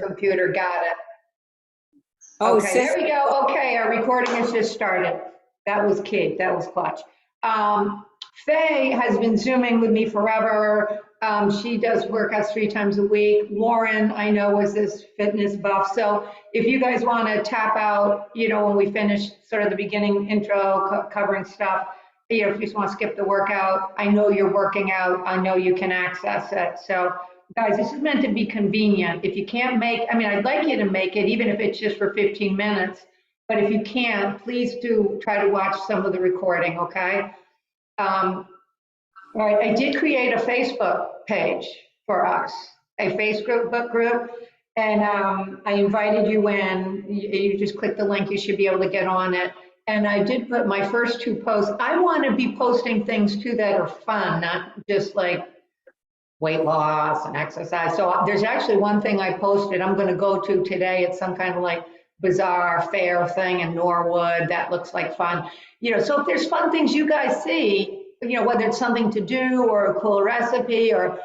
Computer, got it. Oh, Okay, there we go. Okay, our recording has just started. That was key. That was clutch. Faye has been Zooming with me forever. She does workouts 3 times a week. Lauren, I know, was this fitness buff. So if you guys want to tap out, when we finish sort of the beginning intro covering stuff, if you just want to skip the workout, I know you're working out. I know you can access it. So guys, this is meant to be convenient. If you can't I'd like you to make it, even if it's just for 15 minutes. But if you can't, please do try to watch some of the recording, okay? All right, I did create a Facebook page for us, a Facebook group, and I invited you in. You just click the link, you should be able to get on it. And I did put my first 2 posts. I want to be posting things too that are fun, not just like weight loss and exercise. So there's actually one thing I posted I'm going to go to today. It's some kind of like bizarre fair thing in Norwood that looks like fun. So if there's fun things you guys see, whether it's something to do or a cool recipe or,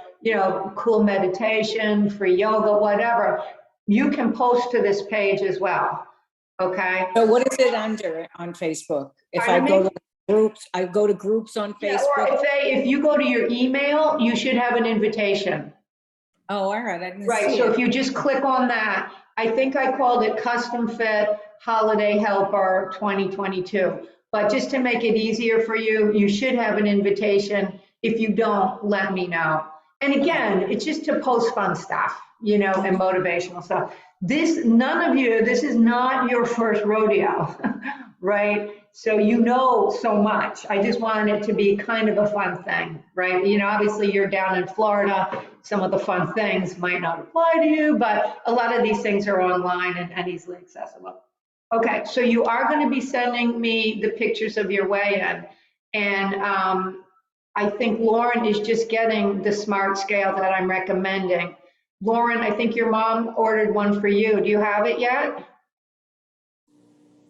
cool meditation, free yoga, whatever, you can post to this page as well. Okay. So what is it under on Facebook? If I go to groups, I go to groups on Facebook. Or if you go to your email, you should have an invitation. Oh, all right. I didn't Right. see So it. if you just click on that, I think I called it Custom Fit Holiday Helper 2022. But just to make it easier for you, you should have an invitation. If you don't, let me know. And again, it's just to post fun stuff, and motivational stuff. This is not your first rodeo, right? So so much. I just wanted it to be kind of a fun thing, right? Obviously you're down in Florida. Some of the fun things might not apply to you, but a lot of these things are online and easily accessible. Okay, so you are going to be sending me the pictures of your weigh-in. And I think Lauren is just getting the smart scale that I'm recommending. Lauren, I think your mom ordered one for you. Do you have it yet?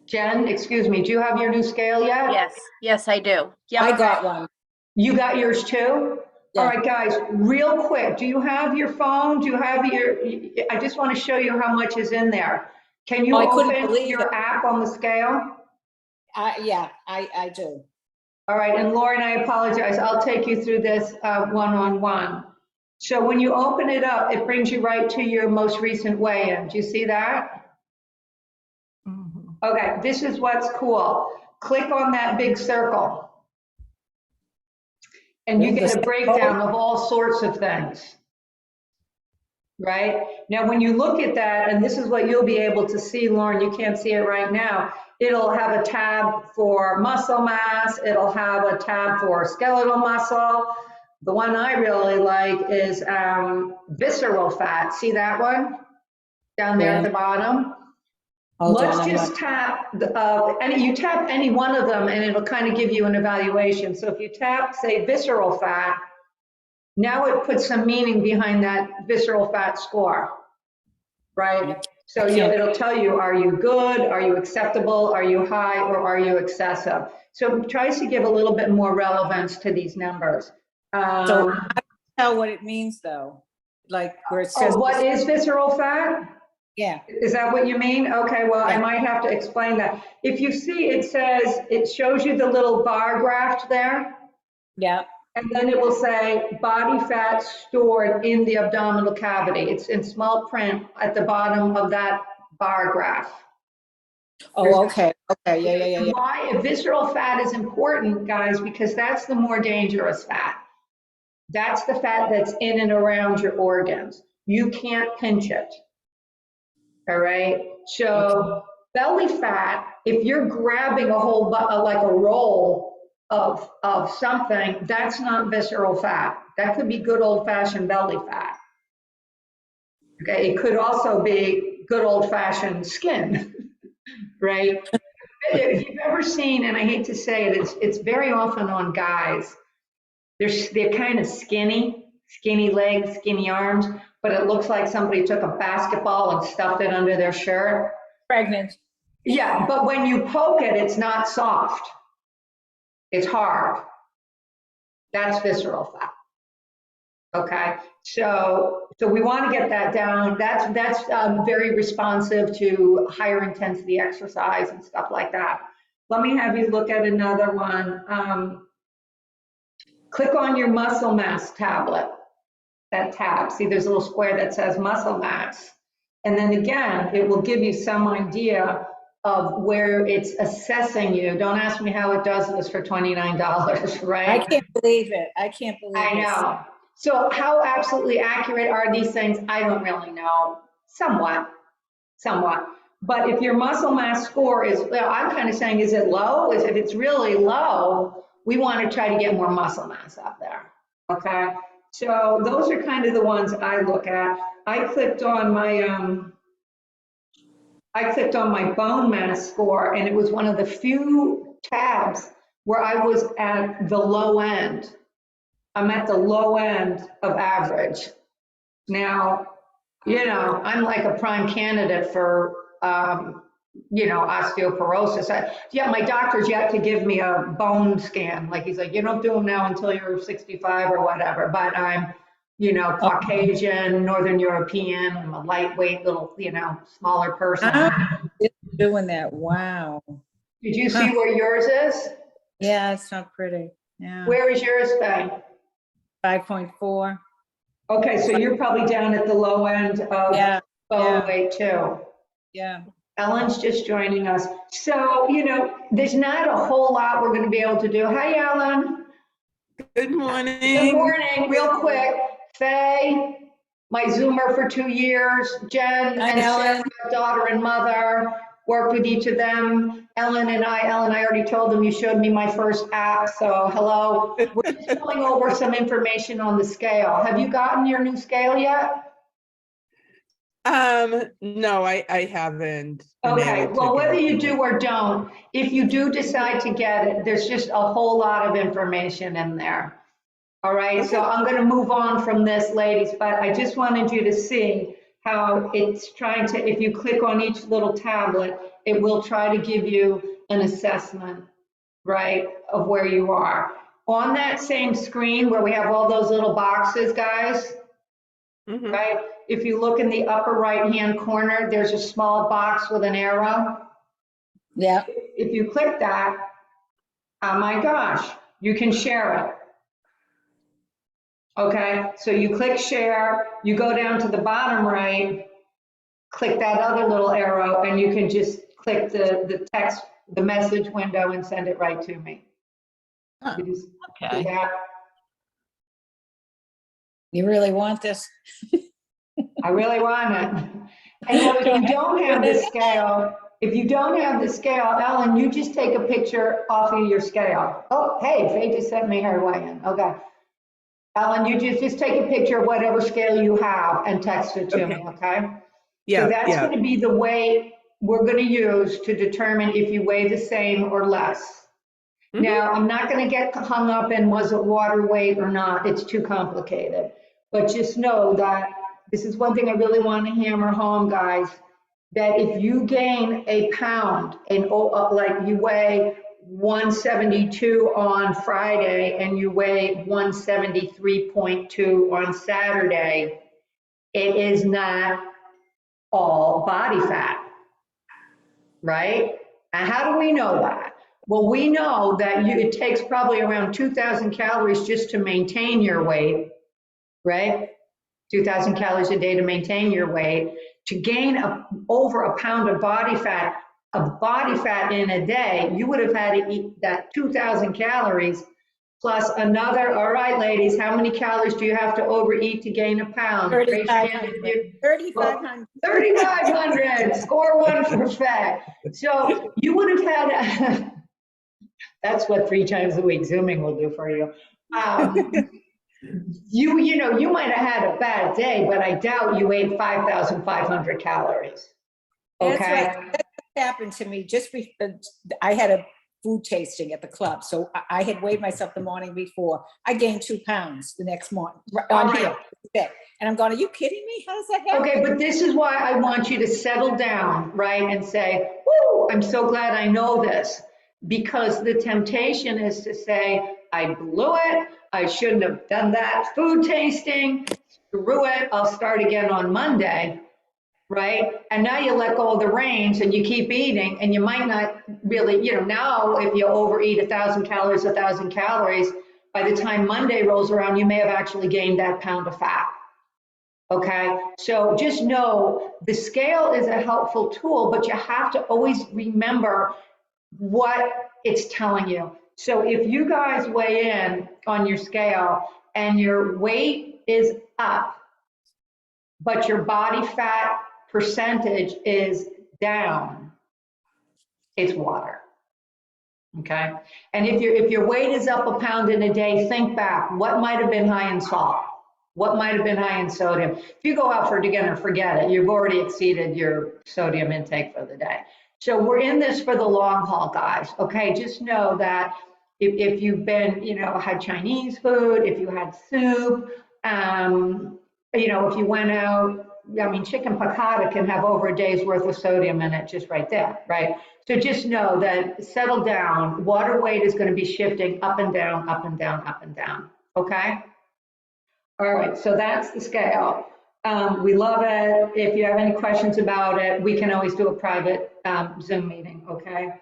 Jen, excuse me, do you have your new scale yet? Yes, I do. Yeah, I got one. You got yours too? Yeah. All right, guys, real quick, do you have your phone? I just want to show you how much is in there. Can you open your app on the scale? Yeah, I do. All right, and Lauren, I apologize. I'll take you through this one-on-one. So when you open it up, it brings you right to your most recent weigh-in. Do you see that? Mm-hmm. Okay, this is what's cool. Click on that big circle. And you get a breakdown of all sorts of things. Right? Now, when you look at that, and this is what you'll be able to see, Lauren, you can't see it right now. It'll have a tab for muscle mass. It'll have a tab for skeletal muscle. The one I really like is visceral fat. See that one down there at the bottom? Let's just tap, you tap any one of them and it'll kind of give you an evaluation. So if you tap, say, visceral fat, now it puts some meaning behind that visceral fat score, right? So it'll tell you, are you good? Are you acceptable? Are you high or are you excessive? So it tries to give a little bit more relevance to these numbers. So how do you tell what it means though? Like where it says- what is visceral fat? Yeah. Is that what you mean? Okay, well, I might have to explain that. If you see, it shows you the little bar graph there. Yeah. And then it will say body fat stored in the abdominal cavity. It's in small print at the bottom of that bar graph. Oh, okay. Okay. Yeah. Why visceral fat is important, guys, because that's the more dangerous fat. That's the fat that's in and around your organs. You can't pinch it. All right. So belly fat, if you're grabbing a whole, like a roll of something, that's not visceral fat. That could be good old fashioned belly fat. Okay. It could also be good old fashioned skin, right? If you've ever seen, and I hate to say it, it's very often on guys. They're kind of skinny legs, skinny arms, but it looks like somebody took a basketball and stuffed it under their shirt. Pregnant. Yeah, but when you poke it, it's not soft. It's hard. That's visceral fat. Okay, so So we want to get that down. That's very responsive to higher intensity exercise and stuff like that. Let me have you look at another one. Click on your muscle mass tablet, that tab. See, there's a little square that says muscle mass. And then again, it will give you some idea of where it's assessing you. Don't ask me how it does this for $29, right? I can't believe it. I can't believe I it. know. So how absolutely accurate are these things? I don't really know. Somewhat. But if your muscle mass score is, well, I'm kind of saying, is it low? If it's really low, we want to try to get more muscle mass up there. Okay. So those are kind of the ones I look at. I clicked on my bone mass score, and it was one of the few tabs where I was at the low end. I'm at the low end of average. Now, I'm like a prime candidate for, osteoporosis. Yeah, my doctor's yet to give me a bone scan. Like, he's like, you don't do them now until you're 65 or whatever. But I'm, Caucasian, Northern European. I'm a lightweight little, smaller person. Doing that. Wow. Did you see where yours is? Yeah, it's not pretty. Yeah. Where is yours, Faye? 5.4. Okay, so you're probably down at the low end of bone weight too. Yeah. Ellen's just joining us. So, there's not a whole lot we're going to be able to do. Hi, Ellen. Good morning. Good morning. Real quick, Faye, my Zoomer for 2 years. Jen and Sarah, daughter and mother, worked with each of them. Ellen, I already told them you showed me my first app, so hello. We're just going over some information on the scale. Have you gotten your new scale yet? No, I haven't. Okay, well, whether you do or don't, if you do decide to get it, there's just a whole lot of information in there. All right, Okay. so I'm going to move on from this, ladies, but I just wanted you to see how it's trying to, if you click on each little tablet, it will try to give you an assessment, right, of where you are. On that same screen where we have all those little boxes, guys, right? If you look in the upper right-hand corner, there's a small box with an arrow. Yeah. If you click that, oh my gosh, you can share it. Okay, so you click share, you go down to the bottom right, click that other little arrow, and you can just click the text, the message window, and send it right to me. You just do that. You really want this? I really want it. And now, if you don't have the scale, Ellen, you just take a picture off of your scale. Oh, hey, Faye just sent me her way in. Okay. Ellen, you just take a picture of whatever scale you have and text it to me, okay? Yeah. So that's going to be the weight we're going to use to determine if you weigh the same or less. Now, I'm not going to get hung up in was it water weight or not. It's too complicated. But just know that this is one thing I really want to hammer home, guys, that if you gain a pound and like you weigh 172 on Friday and you weigh 173.2 on Saturday, it is not all body fat, right? And how do we know that? Well, we know that it takes probably around 2,000 calories just to maintain your weight, right? 2,000 calories a day to maintain your weight. To gain over a pound of body fat in a day, you would have had to eat that 2,000 calories plus another. All right, ladies, how many calories do you have to overeat to gain a pound? 3,500. 3,500. 3,500. Score one for fat. So you would have had, that's what 3 times a week Zooming will do for you. You might have had a bad day, but I doubt you ate 5,500 calories. Okay. That's right. That's what happened to me. I had a food tasting at the club, so I had weighed myself the morning before. I gained 2 pounds the next morning on here, and I'm going, "Are you kidding me? How does that happen?" Okay, but this is why I want you to settle down, right, and say, "Woo! I'm so glad I know this," because the temptation is to say, "I blew it. I shouldn't have done that food tasting." Screw it, I'll start again on Monday, right? And now you let go of the reins and you keep eating, and you might not really, now if you overeat 1,000 calories, by the time Monday rolls around, you may have actually gained that pound of fat. Okay, so just know the scale is a helpful tool, but you have to always remember what it's telling you. So if you guys weigh in on your scale and your weight is up, but your body fat percentage is down, it's water. Okay, and if your weight is up a pound in a day, think back, what might have been high in salt? What might have been high in sodium? If you go out for dinner, forget it. You've already exceeded your sodium intake for the day. So we're in this for the long haul, guys. Okay, just know that if you've been, had Chinese food, if you had soup, if you went out, I mean, chicken piccata can have over a day's worth of sodium in it just right there, right? So just know that settle down. Water weight is going to be shifting up and down, up and down, up and down. Okay? All right, so that's the scale. We love it. If you have any questions about it, we can always do a private Zoom meeting, okay?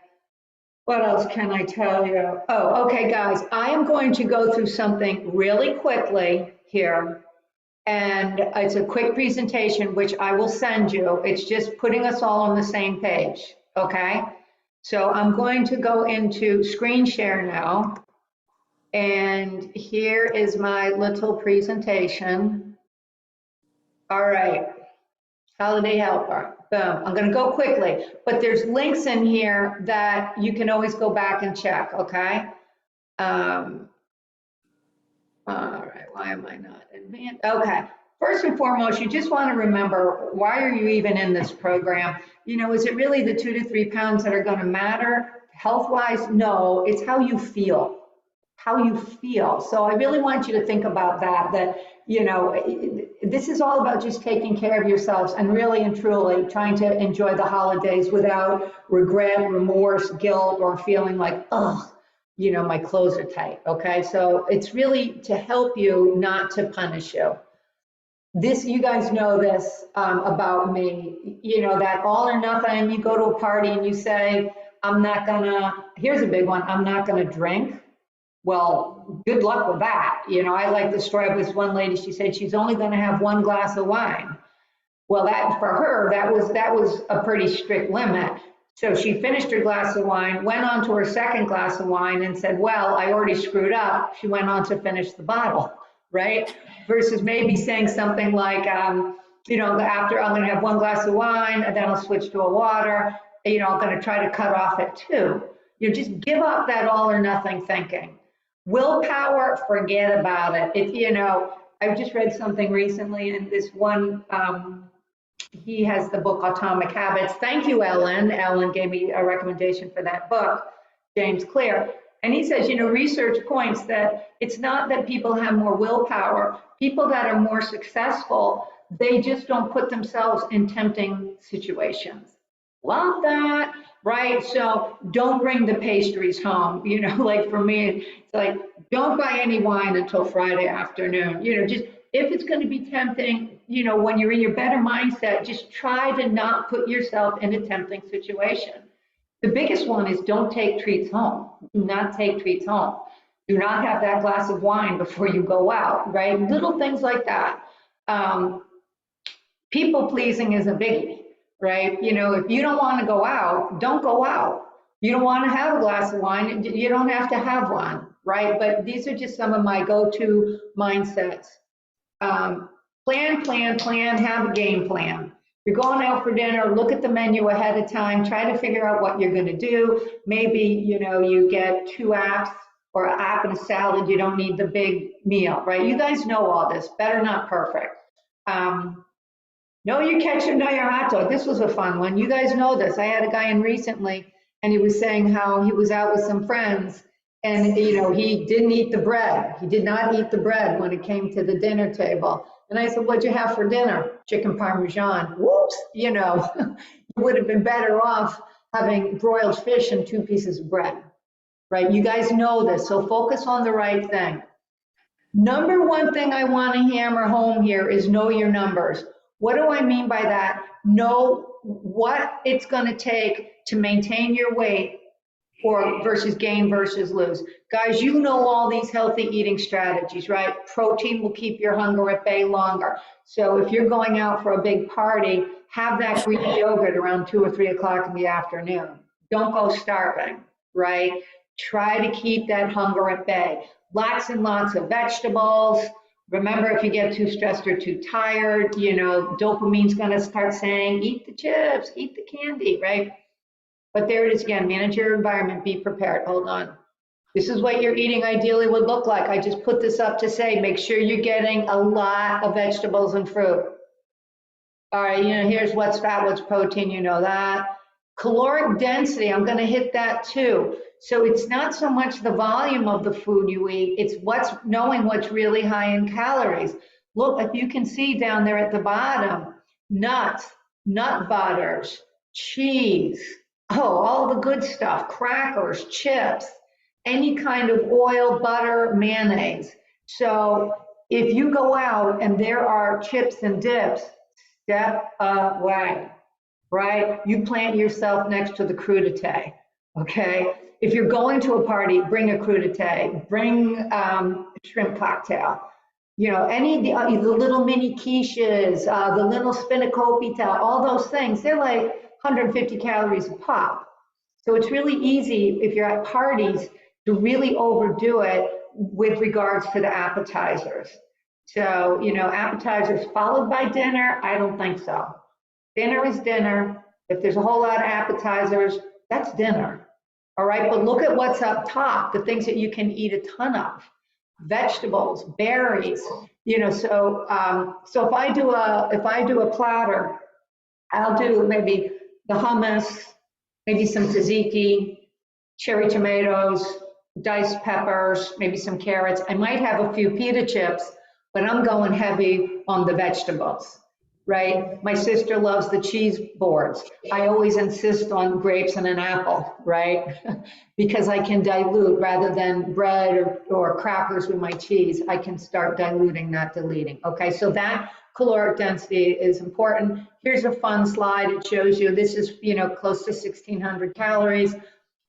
What else can I tell you? Oh, okay, guys, I am going to go through something really quickly here. And it's a quick presentation, which I will send you. It's just putting us all on the same page, okay? So I'm going to go into screen share now. And here is my little presentation. All right, holiday helper, boom. I'm gonna go quickly, but there's links in here that you can always go back and check, okay? All right, why am I not advanced? Okay, first and foremost, you just want to remember, why are you even in this program? Is it really the 2 to 3 pounds that are going to matter health-wise? No, it's how you feel, So I really want you to think about that, this is all about just taking care of yourselves and really and truly trying to enjoy the holidays without regret, remorse, guilt, or feeling like, oh, my clothes are tight, okay? So it's really to help you, not to punish you. This, you guys know this about me, that all or nothing, you go to a party and you say, here's a big one, I'm not gonna drink. Well, good luck with that. I like the story of this one lady, she said she's only gonna have 1 glass of wine. Well, that for her, that was a pretty strict limit. So she finished her glass of wine, went on to her second glass of wine and said, well, I already screwed up. She went on to finish the bottle, right? Versus maybe saying something like, after I'm gonna have 1 glass of wine and then I'll switch to a water, I'm gonna try to cut off at 2. Just give up that all or nothing thinking. Willpower, forget about it. I just read something recently, and this one, he has the book Atomic Habits. Thank you, Ellen. Ellen gave me a recommendation for that book, James Clear. And he says, research points that it's not that people have more willpower. People that are more successful, they just don't put themselves in tempting situations. Love that, right? So don't bring the pastries home. Like for me, it's like, don't buy any wine until Friday afternoon. Just if it's going to be tempting, when you're in your better mindset, just try to not put yourself in a tempting situation. The biggest one is don't take treats home. Do not take treats home. Do not have that glass of wine before you go out, right? Little things like that. People pleasing is a biggie, right? If you don't want to go out, don't go out. You don't want to have a glass of wine, you don't have to have one, right? But these are just some of my go-to mindsets. Plan, have a game plan. You're going out for dinner, look at the menu ahead of time, try to figure out what you're going to do. Maybe, you get 2 apps or an app and a salad, you don't need the big meal, right? You guys know all this, better not perfect. Know your ketchup, know your hot dog. This was a fun one. You guys know this. I had a guy in recently, and he was saying how he was out with some friends, and he didn't eat the bread. He did not eat the bread when it came to the dinner table. And I said, what'd you have for dinner? Chicken Parmesan. Whoops, you would have been better off having broiled fish and 2 pieces of bread, right? You guys know this, so focus on the right thing. Number one thing I want to hammer home here is know your numbers. What do I mean by that? Know what it's going to take to maintain your weight or versus gain versus lose. Guys, you know all these healthy eating strategies, right? Protein will keep your hunger at bay longer. So if you're going out for a big party, have that Greek yogurt around 2 or 3 o'clock in the afternoon. Don't go starving, right? Try to keep that hunger at bay. Lots and lots of vegetables. Remember, if you get too stressed or too tired, you know, dopamine's going to start saying, eat the chips, eat the candy, right? But there it is again, manage your environment, be prepared. Hold on. This is what your eating ideally would look like. I just put this up to say, make sure you're getting a lot of vegetables and fruit. All right, you know, here's what's fat, what's protein, you know that. Caloric density, I'm gonna hit that too. So it's not so much the volume of the food you eat, it's knowing what's really high in calories. Look, if you can see down there at the bottom, nuts, nut butters, cheese, all the good stuff, crackers, chips, any kind of oil, butter, mayonnaise. So if you go out and there are chips and dips, step away, right? You plant yourself next to the crudité, okay? If you're going to a party, bring a crudité, bring a shrimp cocktail. You know, the little mini quiches, the little spanakopita, all those things, they're like 150 calories a pop. So it's really easy if you're at parties to really overdo it with regards to the appetizers. So, you know, appetizers followed by dinner, I don't think so. Dinner is dinner. If there's a whole lot of appetizers, that's dinner. All right, but look at what's up top, the things that you can eat a ton of. Vegetables, berries, you know, so if I do a platter, I'll do maybe the hummus, maybe some tzatziki, cherry tomatoes, diced peppers, maybe some carrots. I might have a few pita chips, but I'm going heavy on the vegetables, right? My sister loves the cheese boards. I always insist on grapes and an apple, right? Because I can dilute rather than bread or crackers with my cheese. I can start diluting, not deleting. Okay, so that caloric density is important. Here's a fun slide. It shows you this is, you know, close to 1,600 calories,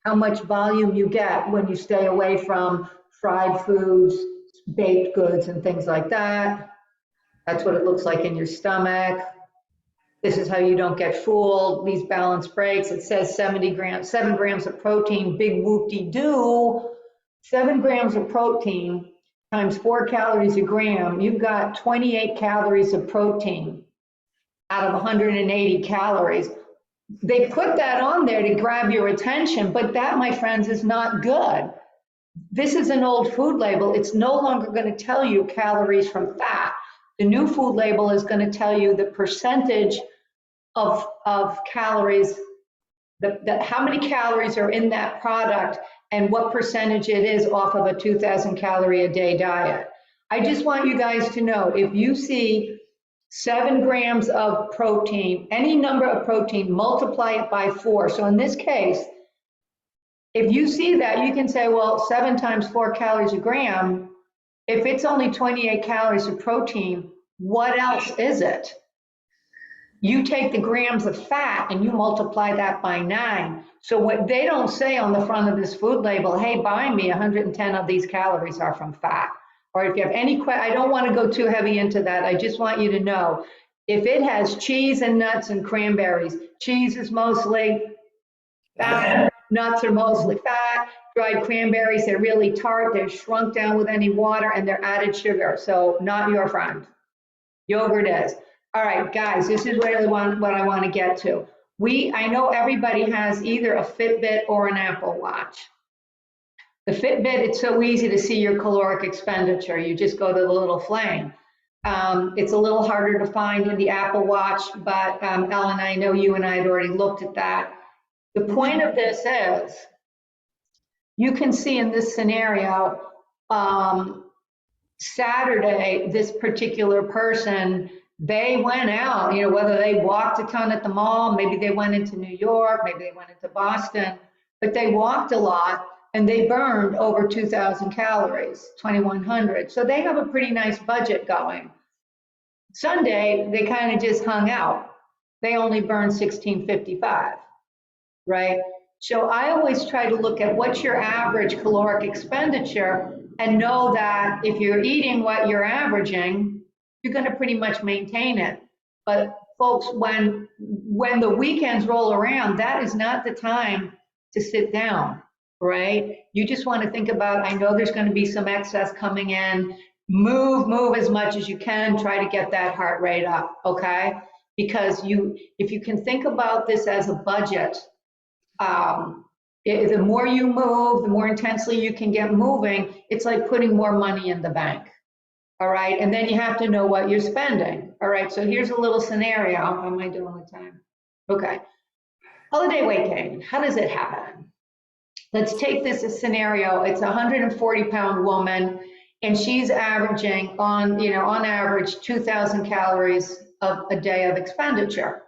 how much volume you get when you stay away from fried foods, baked goods, and things like that. That's what it looks like in your stomach. This is how you don't get fooled. These balance breaks. It says 7 grams of protein, big whoop-de-doo. 7 grams of protein times 4 calories a gram. You've got 28 calories of protein out of 180 calories. They put that on there to grab your attention, but that, my friends, is not good. This is an old food label. It's no longer going to tell you calories from fat. The new food label is going to tell you the percentage of calories, how many calories are in that product and what percentage it is off of a 2,000 calorie a day diet. I just want you guys to know, if you see 7 grams of protein, any number of protein, multiply it by 4. So in this case, if you see that, you can say, well, 7 times 4 calories a gram, if it's only 28 calories of protein, what else is it? You take the grams of fat and you multiply that by 9. So what they don't say on the front of this food label, hey, buy me 110 of these calories are from fat. Or if you have any I don't want to go too heavy into that. I just want you to know, if it has cheese and nuts and cranberries, cheese is mostly fat, nuts are mostly fat, dried cranberries, they're really tart, they're shrunk down with any water, and they're added sugar. So not your friend. Yogurt is. All right, guys, this is really what I want to get to. I know everybody has either a Fitbit or an Apple Watch. The Fitbit, it's so easy to see your caloric expenditure. You just go to the little flame. It's a little harder to find in the Apple Watch, but Ellen, I know you and I had already looked at that. The point of this is, you can see in this scenario, Saturday, this particular person, they went out, you know, whether they walked a ton at the mall, maybe they went into New York, maybe they went into Boston, but they walked a lot and they burned over 2,000 calories, 2,100. So they have a pretty nice budget going. Sunday, they kind of just hung out. They only burned 1,655, right? So I always try to look at what's your average caloric expenditure and know that if you're eating what you're averaging, you're going to pretty much maintain it. But folks, when the weekends roll around, that is not the time to sit down, right? You just want to think about, I know there's going to be some excess coming in. Move as much as you can, try to get that heart rate up, okay? Because if you can think about this as a budget, the more you move, the more intensely you can get moving, it's like putting more money in the bank, all right? And then you have to know what you're spending, all right? So here's a little scenario. How am I doing with time? Okay. Holiday weight gain, how does it happen? Let's take this as scenario. It's a 140-pound woman, and she's averaging on average 2,000 calories a day of expenditure.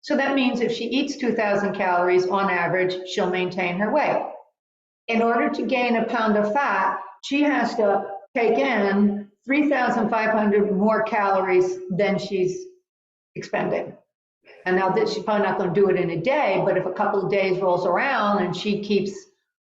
So that means if she eats 2,000 calories on average, she'll maintain her weight. In order to gain a pound of fat, she has to take in 3,500 more calories than she's expending. And now that she's probably not going to do it in a day, but if a couple of days rolls around and she keeps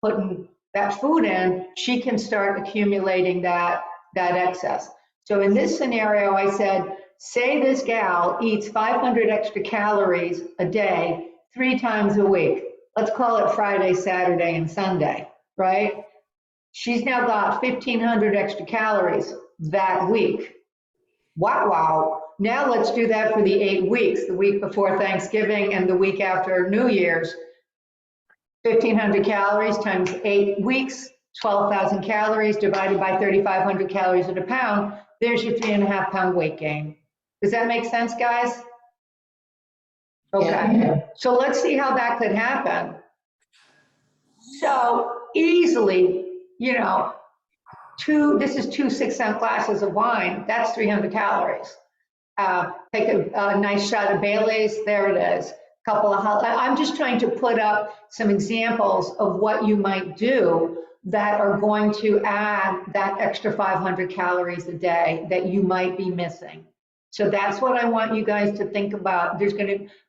putting that food in, she can start accumulating that excess. So in this scenario, I said, say this gal eats 500 extra calories a day, 3 times a week. Let's call it Friday, Saturday, and Sunday, right? She's now got 1,500 extra calories that week. Wow. Now let's do that for the 8 weeks, the week before Thanksgiving and the week after New Year's. 1,500 calories times 8 weeks, 12,000 calories divided by 3,500 calories at a pound. There's your 3.5 pound weight gain. Does that make sense, guys? Okay, yeah. So let's see how that could happen. So easily, this is 2 6-ounce glasses of wine. That's 300 calories. Take a nice shot of Bailey's. There it is. I'm just trying to put up some examples of what you might do that are going to add that extra 500 calories a day that you might be missing. So that's what I want you guys to think about.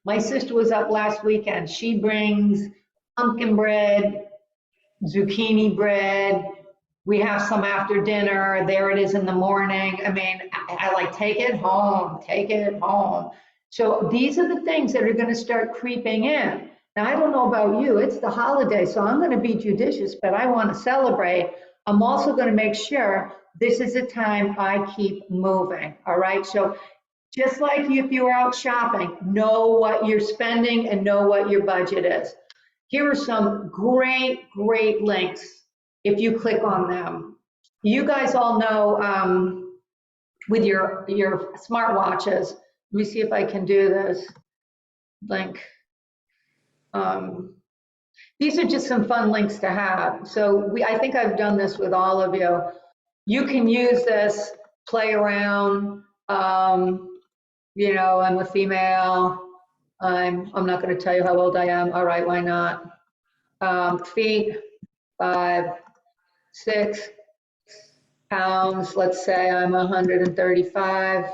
My sister was up last weekend. She brings pumpkin bread, zucchini bread. We have some after dinner. There it is in the morning. I mean, I like, take it home. So these are the things that are going to start creeping in. Now, I don't know about you. It's the holiday, so I'm going to be judicious, but I want to celebrate. I'm also going to make sure this is a time I keep moving, all right? So just like if you were out shopping, know what you're spending and know what your budget is. Here are some great links if you click on them. You guys all know with your smartwatches, let me see if I can do this link. These are just some fun links to have. So I think I've done this with all of you. You can use this, play around. I'm a female. I'm not going to tell you how old I am. All right, why not? Feet, 5, 6 pounds. Let's say I'm 135.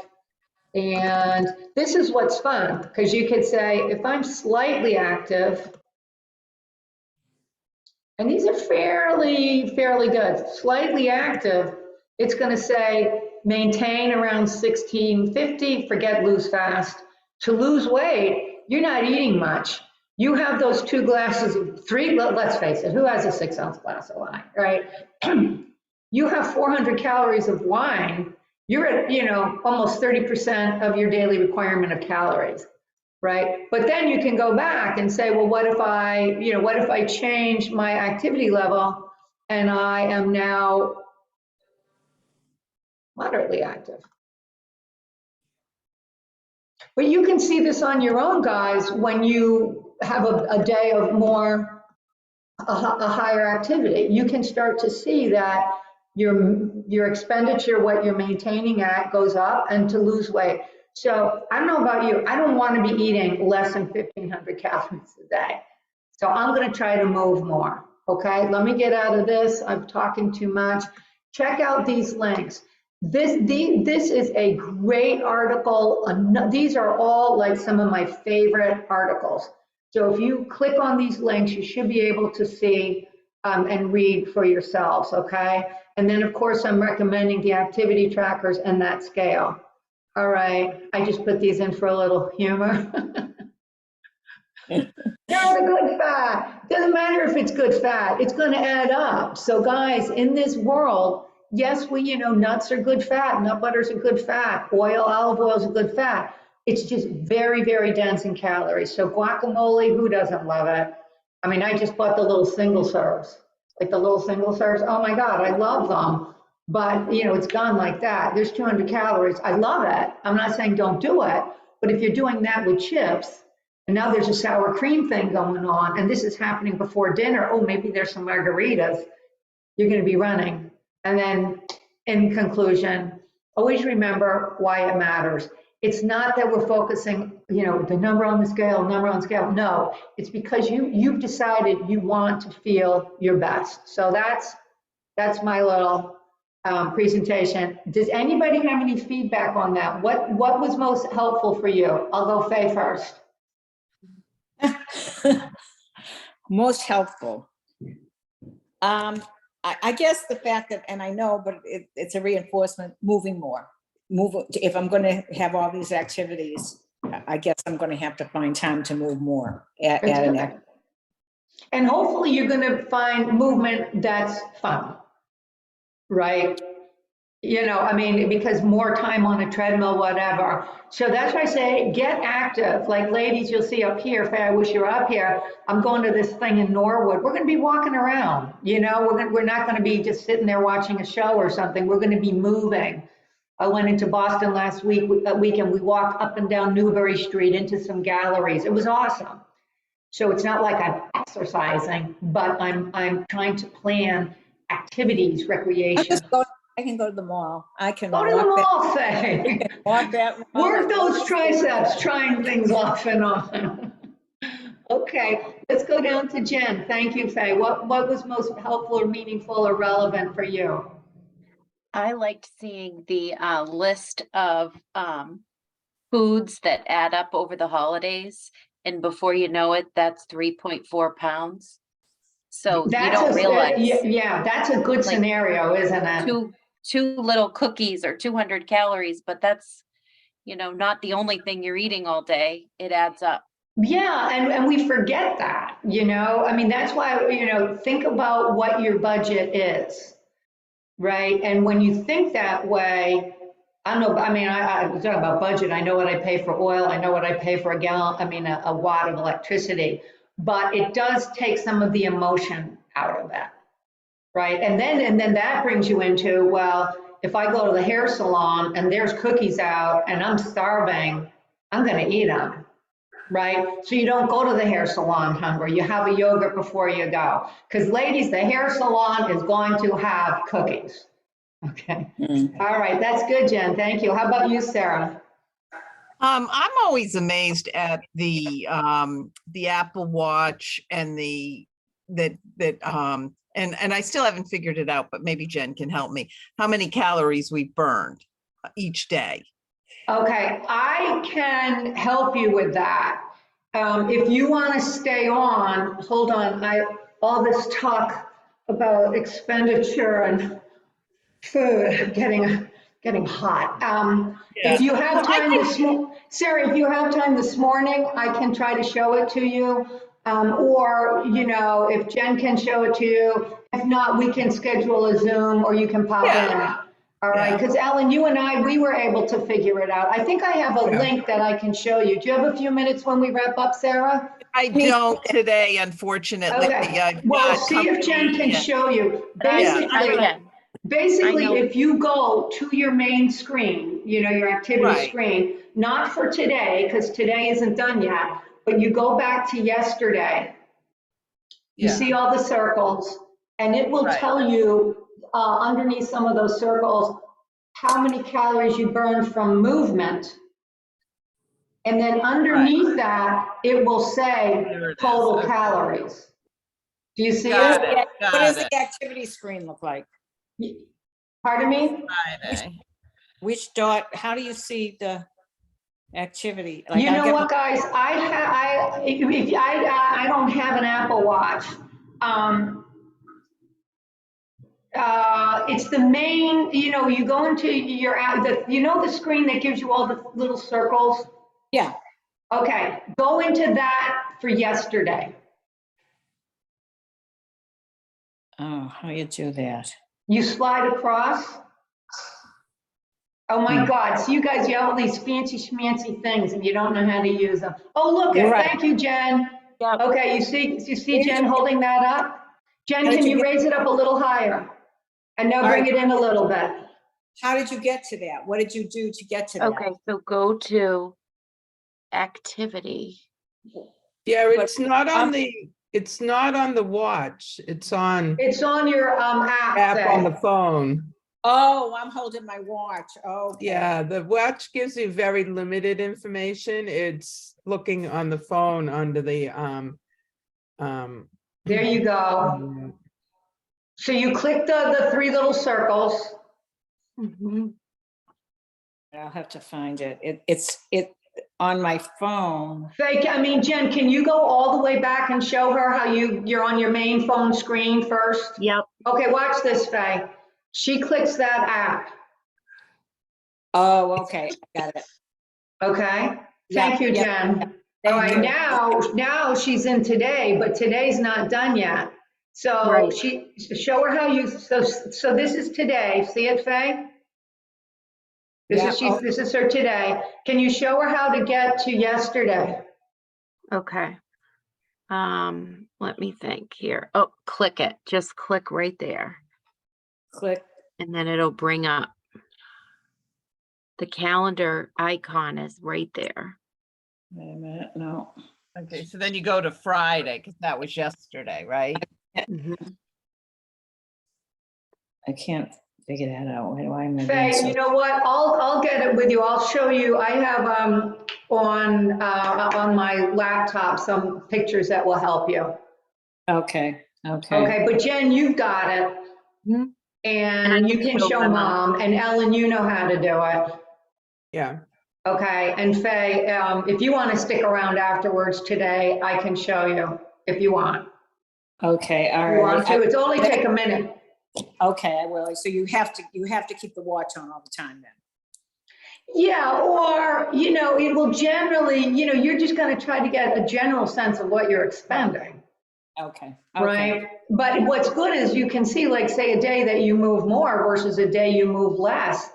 And this is what's fun, because you could say, if I'm slightly active, and these are fairly good, slightly active, it's going to say maintain around 1650, forget lose fast. To lose weight, you're not eating much. You have those 2 glasses of 3, let's face it, who has a 6-ounce glass of wine, right? You have 400 calories of wine, you're at, almost 30% of your daily requirement of calories, right? But then you can go back and say, well, what if I change my activity level and I am now moderately active? But you can see this on your own, guys, when you have a day of a higher activity. You can start to see that your expenditure, what you're maintaining at, goes up, and to lose weight. So I don't know about you, I don't want to be eating less than 1,500 calories a day. So I'm going to try to move more. Okay, let me get out of this. I'm talking too much. Check out these links. This is a great article. These are all like some of my favorite articles. So if you click on these links, you should be able to see and read for yourselves, okay? And then, of course, I'm recommending the activity trackers and that scale. All right, I just put these in for a little humor. They're the good fat. Doesn't matter if it's good fat, it's going to add up. So guys, in this world, yes, nuts are good fat, nut butters are good fat, olive oil is a good fat. It's just very, very dense in calories. So guacamole, who doesn't love it? I mean, I just bought the little single serves, like the little single serves. Oh my God, I love them. But it's gone like that. There's 200 calories. I love it. I'm not saying don't do it, but if you're doing that with chips, and now there's a sour cream thing going on, and this is happening before dinner. Oh, maybe there's some margaritas. You're going to be running. And then in conclusion, always remember why it matters. It's not that we're focusing, the number on the scale, number on scale. No, it's because you've decided you want to feel your best. So that's my little presentation. Does anybody have any feedback on that? What was most helpful for you? I'll go Faye first. Most helpful. I guess the fact that, and I know, but it's a reinforcement, moving more. If I'm going to have all these activities, I guess I'm going to have to find time to move more at an activity. And hopefully you're going to find movement that's fun, right? Because more time on a treadmill, whatever. So that's why I say get active. Like ladies, you'll see up here, Faye, I wish you were up here. I'm going to this thing in Norwood. We're going to be walking around, we're not going to be just sitting there watching a show or something. We're going to be moving. I went into Boston last weekend. We walked up and down Newbury Street into some galleries. It was awesome. So it's not like I'm exercising, but I'm trying to plan activities, recreation. I can go to the mall. I can go to the mall, Faye. Walk that. Work those triceps, trying things off and on. Okay, let's go down to Jen. Thank you, Faye. What was most helpful or meaningful or relevant for you? I liked seeing the list of foods that add up over the holidays. And before you know it, that's 3.4 pounds. So you don't realize. Yeah, that's a good scenario, isn't it? Two little cookies are 200 calories, but that's, not the only thing you're eating all day. It adds up. Yeah, and we forget that, that's why, think about what your budget is, right? And when you think that way, I don't know, I was talking about budget. I know what I pay for oil. I know what I pay for a gallon, a watt of electricity, but it does take some of the emotion out of that, right? And then that brings you into, well, if I go to the hair salon and there's cookies out and I'm starving, I'm going to eat them, right? So you don't go to the hair salon hungry. You have a yogurt before you go. Because ladies, the hair salon is going to have cookies. Okay. All right. That's good, Jen. Thank you. How about you, Sarah? I'm always amazed at the Apple Watch and and I still haven't figured it out, but maybe Jen can help me. How many calories we burned each day? Okay, I can help you with that. If you want to stay on, hold on. All this talk about expenditure and food getting hot. If you have time this morning, Sarah, if you have time this morning, I can try to show it to you. Or, if Jen can show it to you, if not, we can schedule a Zoom or you can pop in. All right, because Ellen, you and we were able to figure it out. I think I have a link that I can show you. Do you have a few minutes when we wrap up, Sarah? I don't today, unfortunately. Okay. Well, see if Jen can show you. Basically, if you go to your main screen, your activity screen, not for today, because today isn't done yet, but you go back to yesterday, you see all the circles, and it will tell you underneath some of those circles how many calories you burn from movement. And then underneath that, it will say total calories. Do you see Got it? it. What Got does it. the activity screen look like? Pardon me? Friday. Which dot, how do you see the activity? Like You I'll know get what, guys? I don't have an Apple Watch. It's the main, you go into your app, the screen that gives you all the little circles? Yeah. Okay, go into that for yesterday. Oh, how you do that? You slide across. Oh my Hmm. God, so you guys, you have all these fancy schmancy things and you don't know how to use them. Oh, look, You're right. thank you, Jen. Yep. Okay, you see Where did Jen you- holding that up? Jen, How did can you you get- raise it up a little higher? And now All bring right. it in a little bit. How did you get to that? What did you do to get to that? Okay, so go to activity. Yeah, But, it's not on the watch. It's on It's on your app on the Faye. phone. Oh, I'm holding my watch. Oh, Yeah, the watch gives you very limited information. It's looking on the phone under the There you go. So you click the three little circles. Mhm. I'll have to find it. It's on my phone. Faye, Jen, can you go all the way back and show her how you're on your main phone screen first? Yep. Okay, watch this, Faye. She clicks that app, Oh, okay, I got it. okay? Yeah, Thank you, yeah, Jen. All Thank right, you. now she's in today, but today's not done yet. So Right. show her how so this is today. See it, Faye? Yeah, oh. This is her today. Can you show her how to get to yesterday? Okay. Let me think here. Oh, click it. Just click right there. Click. And then it'll bring up the calendar icon is right there. Wait a minute, no. Okay, so then you go to Friday, because that was yesterday, right? Mhm. I can't figure that out. Why do I? am I being Faye, so- you know what? I'll get it with you. I'll show you. I have on my laptop some pictures that will help you. Okay, okay. Okay, but Jen, you've got it. Mhm. And I And you can can show show Emma. Mom, and Ellen, you know how to do it. Yeah. Okay, and Faye, if you want to stick around afterwards today, I can show you if you want. Okay, all You want right. to? It's only take a minute. Okay, I will. So you have to keep the watch on all the time then. Yeah, or, it will generally, you're just going to try to get a general sense of what you're expending. Okay. Right? But what's good is you can see, like, say, a day that you move more versus a day you move less.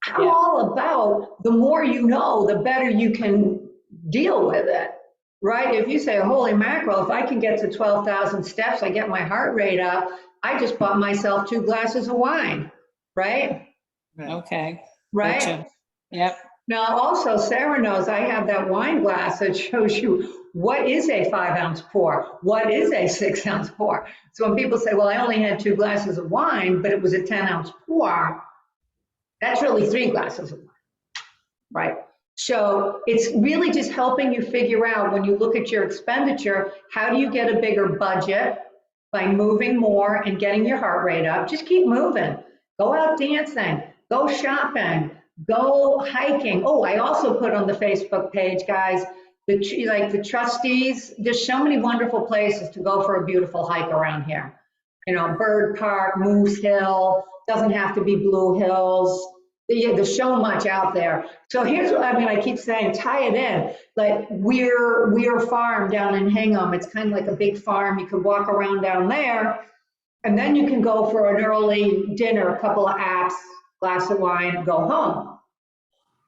I'm Yeah. all about the more you know, the better you can deal with it, right? If you say, holy mackerel, if I can get to 12,000 steps, I get my heart rate up, I just bought myself 2 glasses of wine, right? Okay. Right? Gotcha. Yep. Now, also, Sarah knows I have that wine glass that shows you what is a 5-ounce pour, what is a 6-ounce pour. So when people say, well, I only had 2 glasses of wine, but it was a 10-ounce pour, that's really 3 glasses of wine, right? So it's really just helping you figure out, when you look at your expenditure, how do you get a bigger budget by moving more and getting your heart rate up? Just keep moving. Go out dancing, go shopping, go hiking. Oh, I also put on the Facebook page, guys, the trustees, there's so many wonderful places to go for a beautiful hike around here. Bird Park, Moose Hill, doesn't have to be Blue Hills. There's so much out there. So here's what I keep saying, tie it in. Like Weir Farm down in Hingham, it's kind of like a big farm. You could walk around down there, and then you can go for an early dinner, a couple of apps, glass of wine, go home,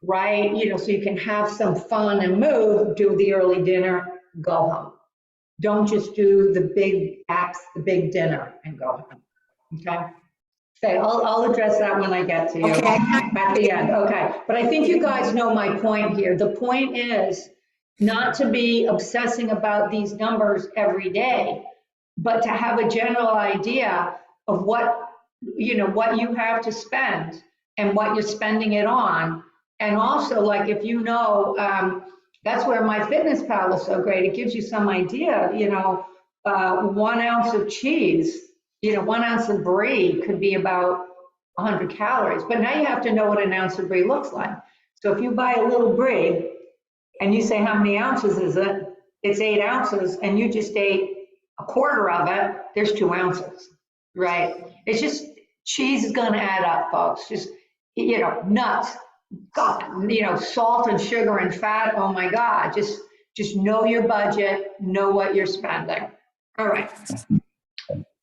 right? So you can have some fun and move, do the early dinner, go home. Don't just do the big apps, the big dinner, and go home, okay? Okay, I'll address that when I get to you Okay. at the end, okay? But I think you guys know my point here. The point is not to be obsessing about these numbers every day, but to have a general idea of what you have to spend and what you're spending it on. And also, like, if that's where my Fitness Pal is so great. It gives you some idea, 1 ounce of cheese, 1 ounce of brie could be about 100 calories. But now you have to know what an ounce of brie looks like. So if you buy a little brie and you say, how many ounces is it? It's 8 ounces, and you just ate a quarter of it, there's 2 ounces, right? It's just, cheese is gonna add up, folks. Just, nuts, God, salt and sugar and fat, oh my God, just know your budget, know what you're spending. All right.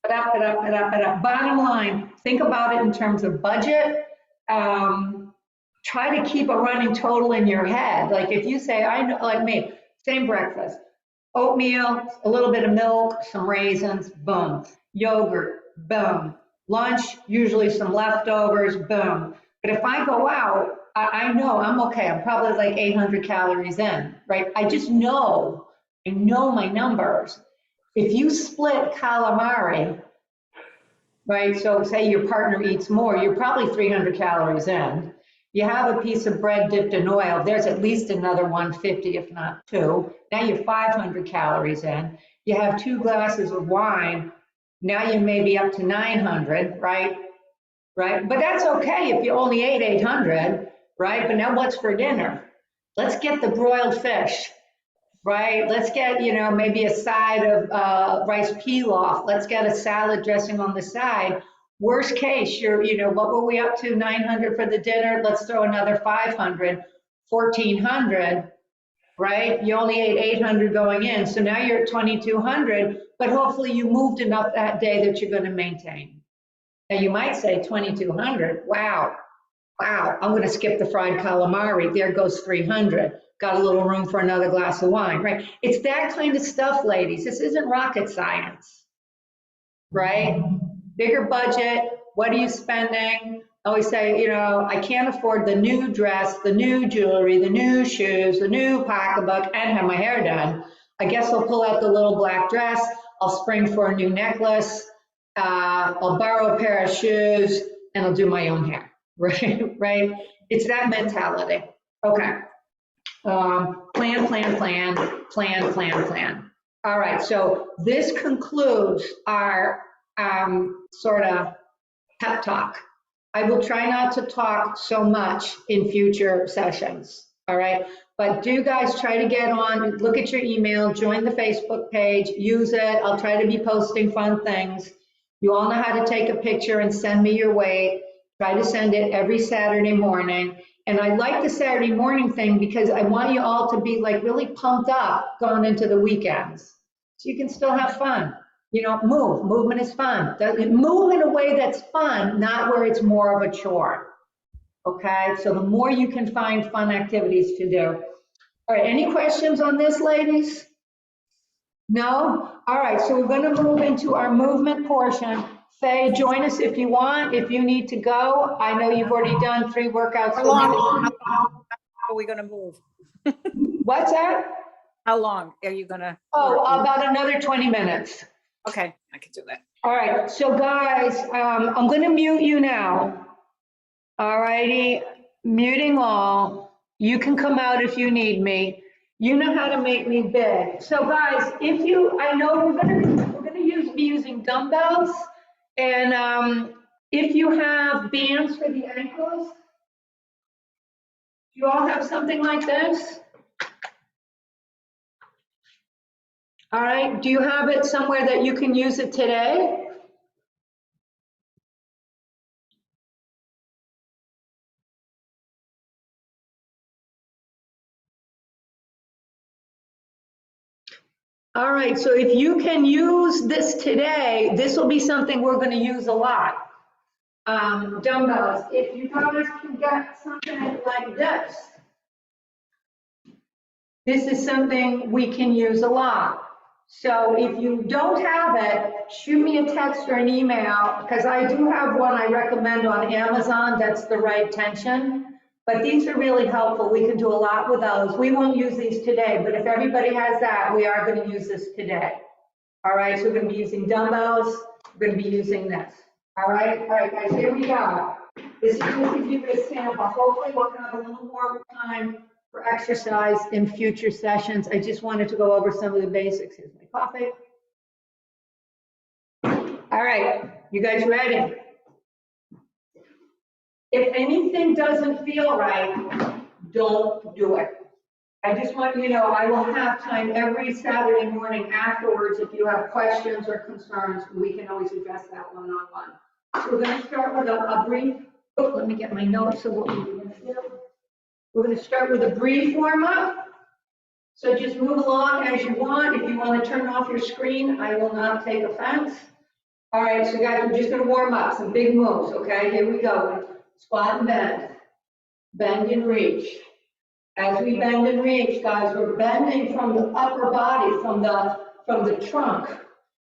Bottom line, think about it in terms of budget. Try to keep a running total in your head. Like if you say, I know, like me, same breakfast, oatmeal, a little bit of milk, some raisins, boom. Yogurt, boom. Lunch, usually some leftovers, boom. But if I go out, I know I'm okay. I'm probably like 800 calories in, right? I know my numbers. If you split calamari, right? So say your partner eats more, you're probably 300 calories in. You have a piece of bread dipped in oil, there's at least another 150, if not 2. Now you're 500 calories in. You have 2 glasses of wine, now you may be up to 900, right? Right? But that's okay if you only ate 800, right? But now what's for dinner? Let's get the broiled fish, right? Let's get, maybe a side of rice pilaf. Let's get a salad dressing on the side. Worst case, what were we up to? 900 for the dinner. Let's throw another 500, 1400, right? You only ate 800 going in. So now you're at 2200, but hopefully you moved enough that day that you're going to maintain. Now you might say 2200. Wow, I'm going to skip the fried calamari. There goes 300. Got a little room for another glass of wine, right? It's that kind of stuff, ladies. This isn't rocket science, right? Bigger budget. What are you spending? I always say, I can't afford the new dress, the new jewelry, the new shoes, the new pocketbook, and have my hair done. I guess I'll pull out the little black dress. I'll spring for a new necklace. I'll borrow a pair of shoes, and I'll do my own hair, right? Right? It's that mentality. Okay. Plan. All right, so this concludes our sort of pep talk. I will try not to talk so much in future sessions, all right? But do guys try to get on, look at your email, join the Facebook page, use it. I'll try to be posting fun things. You all know how to take a picture and send me your weight. Try to send it every Saturday morning. And I like the Saturday morning thing because I want you all to be like really pumped up going into the weekends. So you can still have fun. Movement is fun. Move in a way that's fun, not where it's more of a chore. Okay, so the more you can find fun activities to do. All right, any questions on this, ladies? No? All right, so we're gonna move into our movement portion. Faye, join us if you want, if you need to go. I know you've already done 3 workouts. How long are we gonna move? What's that? How long are you gonna? Oh, about another 20 minutes. Okay, I can do that. All right, so guys, I'm gonna mute you now. All righty, muting all. You can come out if you need me. You know how to make me big. So guys, I know we're gonna be using dumbbells, and if you have bands for the ankles, you all have something like this? All right, do you have it somewhere that you can use it today? All right, so if you can use this today, this will be something we're going to use a lot. Dumbbells, if you guys can get something like this, this is something we can use a lot. So if you don't have it, shoot me a text or an email, because I do have one I recommend on Amazon that's the right tension. But these are really helpful. We can do a lot with those. We won't use these today, but if everybody has that, we are going to use this today. All right, so we're going to be using dumbbells. We're going to be using this. All right, guys, here we go. This is just to give you a sample. Hopefully we'll have a little more time for exercise in future sessions. I just wanted to go over some of the basics. Here's my coffee. All right, you guys ready? If anything doesn't feel right, don't do it. I just want you to know, I will have time every Saturday morning afterwards. If you have questions or concerns, we can always address that one-on-one. So we're gonna start with a brief, oh, let me get my notes of what we're gonna do. We're gonna start with a brief warm-up. So just move along as you want. If you want to turn off your screen, I will not take offense. All right, so guys, we're just gonna warm up, some big moves, okay? Here we go. Squat and bend. Bend and reach. As we bend and reach, guys, we're bending from the upper body, from the trunk,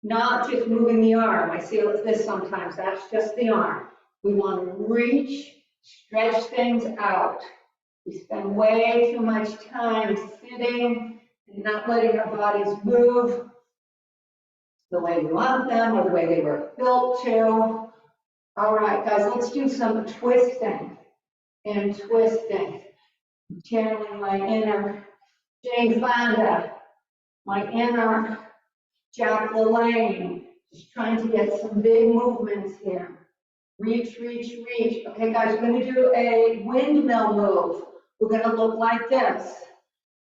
not just moving the arm. I see this sometimes, that's just the arm. We want to reach, stretch things out. We spend way too much time sitting and not letting our bodies move the way we want them or the way they were built to. All right, guys, let's do some twisting and twisting. Channeling my inner Jane Fonda, my inner Jack LaLanne, just trying to get some big movements here. Reach, reach, reach. Okay, guys, we're going to do a windmill move. We're going to look like this.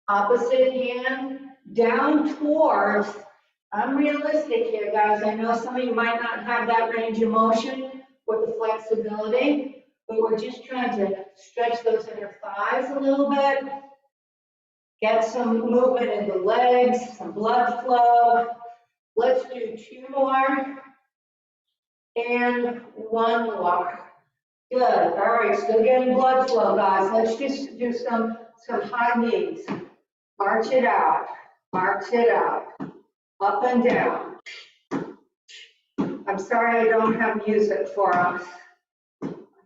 Opposite hand down towards, I'm realistic here, guys. I know some of you might not have that range of motion with the flexibility, but we're just trying to stretch those inner thighs a little bit, get some movement in the legs, some blood flow. Let's do 2 more and 1 more. Good. All right, still getting blood flow, guys. Let's just do some high knees. March it out, up and down. I'm sorry I don't have music for us.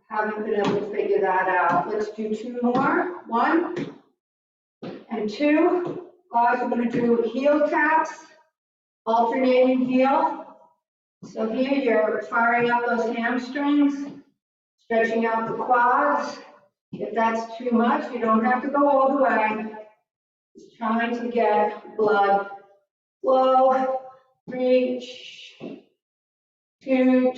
Haven't been able to figure that out. Let's do 2 more. 1 and 2. Guys, we're going to do heel taps, alternating heel. So here you're firing up those hamstrings, stretching out the quads. If that's too much, you don't have to go all the way. Just trying to get blood flow. Reach, two,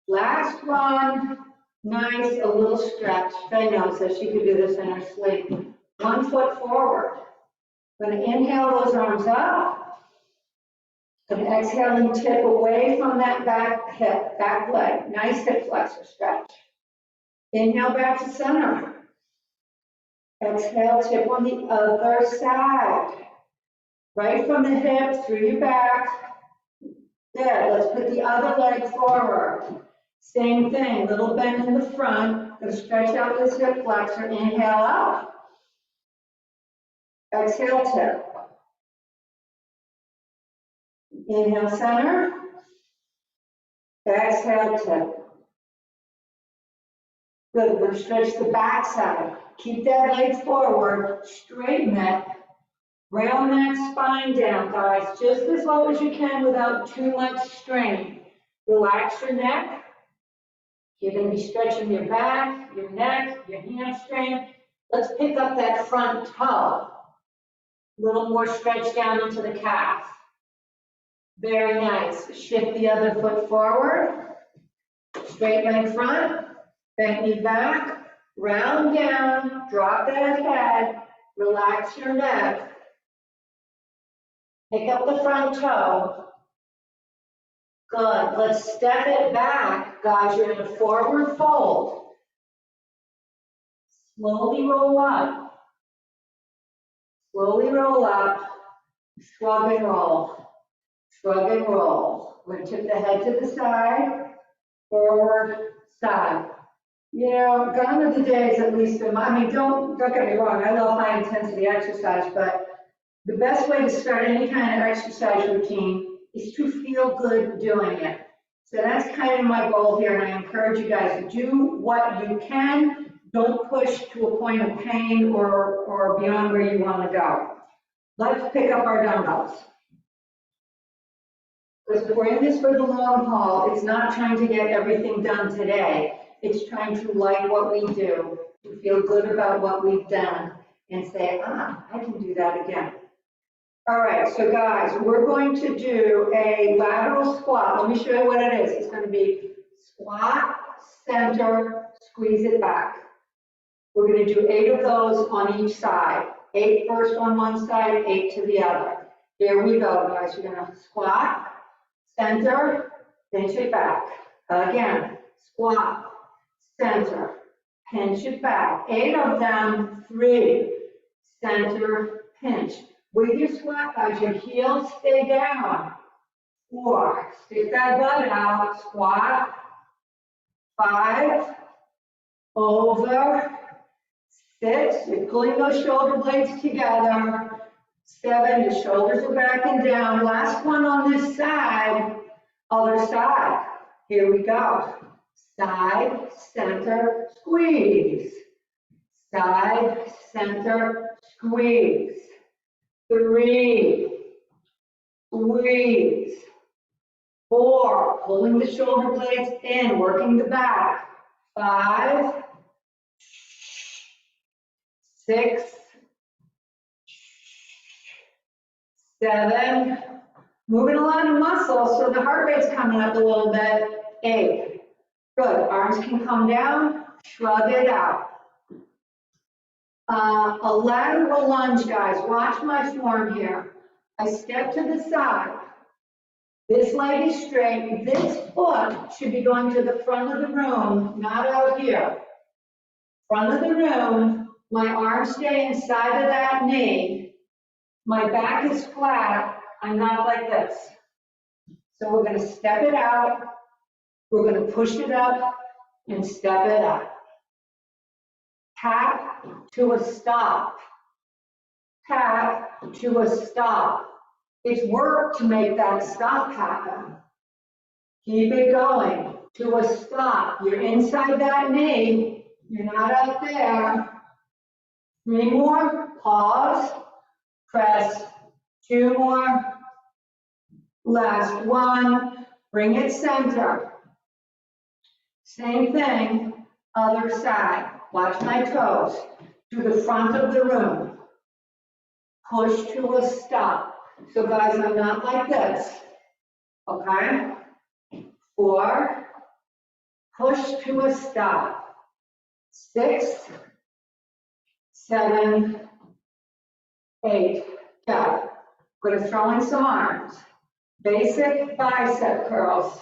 last one. Nice, a little stretch. Faye knows that she could do this in her sleep. 1 foot forward. Going to inhale those arms up. Going to exhale and tip away from that back hip, back leg. Nice hip flexor stretch. Inhale back to center. Exhale, tip on the other side. Right from the hip, through your back. Good, let's put the other leg forward. Same thing, little bend in the front. Gonna stretch out this hip flexor. Inhale up. Exhale, tip. Inhale, center. Exhale, tip. Good, we're gonna stretch the back side. Keep that leg forward, straighten it. Rail that spine down, guys, just as low as you can without too much strain. Relax your neck. You're going to be stretching your back, your neck, your hamstring. Let's pick up that front toe. A little more stretch down into the calf. Very nice. Shift the other foot forward. Straight leg front. Bend knee back. Round down. Drop that head. Relax your neck. Pick up the front toe. Good. Let's step it back. Guys, you're in a forward fold. Slowly roll up. Slowly roll up. Shrug and roll. Shrug and roll. We're going to tip the head to the side. Forward, side. You know, gone are the days, at least in my, I mean, don't get me wrong. I love high intensity exercise, but the best way to start any kind of exercise routine is to feel good doing it. So that's kind of my goal here, and I encourage you guys to do what you can. Don't push to a point of pain or beyond where you want to go. Let's pick up our dumbbells. Because if we're in this for the long haul, it's not trying to get everything done today. It's trying to like what we do, to feel good about what we've done, and say, I can do that again. All right, so guys, we're going to do a lateral squat. Let me show you what it is. It's going to be squat, center, squeeze it back. We're going to do 8 of those on each side. 8 first on one side, 8 to the other. Here we go, guys. We're going to squat, center, pinch it back. Again, squat, center, pinch it back. 8 of them, 3, center, pinch. With your squat, guys, your heels stay down. 4, stick that butt out, squat. 5, over. 6, you're pulling those shoulder blades together. 7, your shoulders are back and down. Last one on this side, other side. Here we go. Side, center, squeeze. Side, center, squeeze. 3, squeeze. 4, pulling the shoulder blades in, working the back. 5, 6, 7, moving a lot of muscle, so the heart rate's coming up a little bit. 8, good, arms can come down, shrug it out. A lateral lunge, guys, watch my form here. I step to the side. This leg is straight, this foot should be going to the front of the room, not out here. Front of the room, my arms stay inside of that knee. My back is flat, I'm not like this. So we're gonna step it out, we're gonna push it up and step it up. Tap to a stop. Tap to a stop. It's work to make that stop happen. Keep it going to a stop. You're inside that knee, you're not out there. 3 more, pause, press, 2 more, last one, bring it center. Same thing, other side. Watch my toes, to the front of the room. Push to a stop. So guys, I'm not like this, okay? 4, push to a stop. 6, 7, 8, go. We're gonna throw in some arms. Basic bicep curls.